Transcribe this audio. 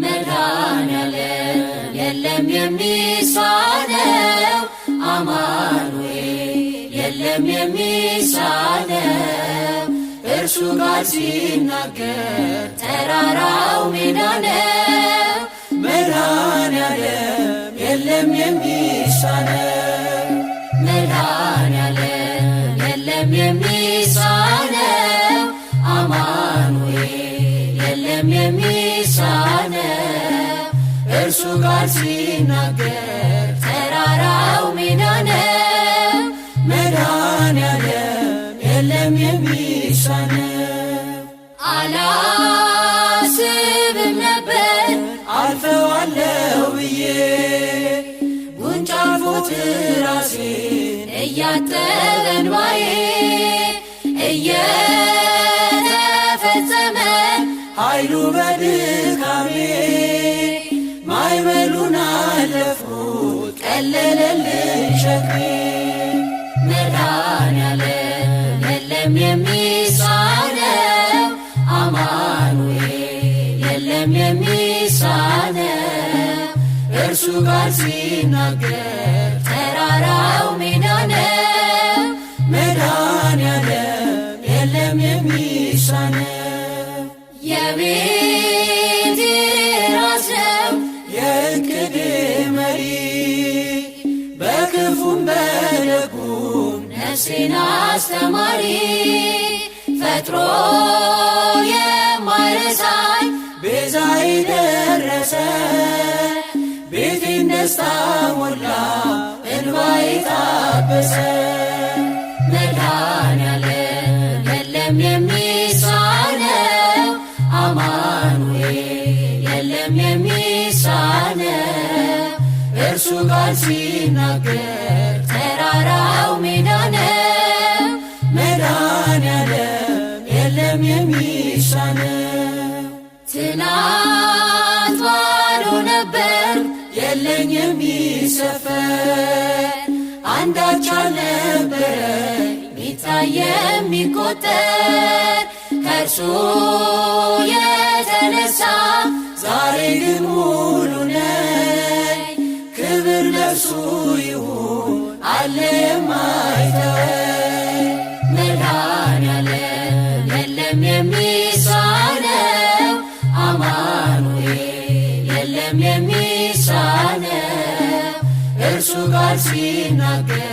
መድኃኔዓለም የለም የሚሳነው፣ አማኑኤል የለም የሚሳነው። እርሱ ቃል ሲናገር ተራራው ሜዳ ነው። መድኃኔዓለም የለም የሚሳነው፣ መድኃኔዓለም የለም የሚሳነው፣ አማኑኤል የለም የሚሳነው። እርሱ ቃል ሲናገር ተራራው ሜዳ ነው። መድኃኔዓለም የለም የሚሳነው። አላስብም ነበር አልፈዋለሁ ብዬ ጉንጭ አልፎት ራሴን እያጠበ እንባዬ እየተፈጸመ ኃይሉ በድካሜ ማዕበሉን አለፍኩት ቀለለልኝ ሸክሜ። መድኃኔዓለም የለም የሚሳነው፣ አማኑኤል የለም የሚሳነው። እርሱ ቃል ሲናገር ተራራው ሜዳ ነው። መድኃኔዓለም የለም የሚሳነው። የቤቴ ራስ ነው የዕቅዴ መሪ፣ በክፉም በደጉም ነፍሴን አስተማሪ። ፈጥሮ የማይረሳኝ ቤዛዬ ደረሰ፣ ቤቴን ደስታ ሞላ እንባዬ ታበሰ። መድኃኔዓለም የለም የሚሳነው፣ አማኑኤል የለም የሚሳነው። እርሱ ቃል ሲናገር ተራራው ሜዳ ነው። መድኃኔዓለም የለም የሚሳነው። ትናንት ባዶ ነበር የለኝ የሚሰፈር፣ አንዳች አልነበረኝ ሚታይ የሚቆጠር። ከእርሱ የተነሳ ዛሬ ግን ሙሉ ነኝ። ክብር ለእርሱ ይሁን አለ የማይተወኝ። መድኃኔዓለም የለም የሚሳነው፣ አማኑኤል የለም የሚሳነው። እርሱ ቃል ሲናገር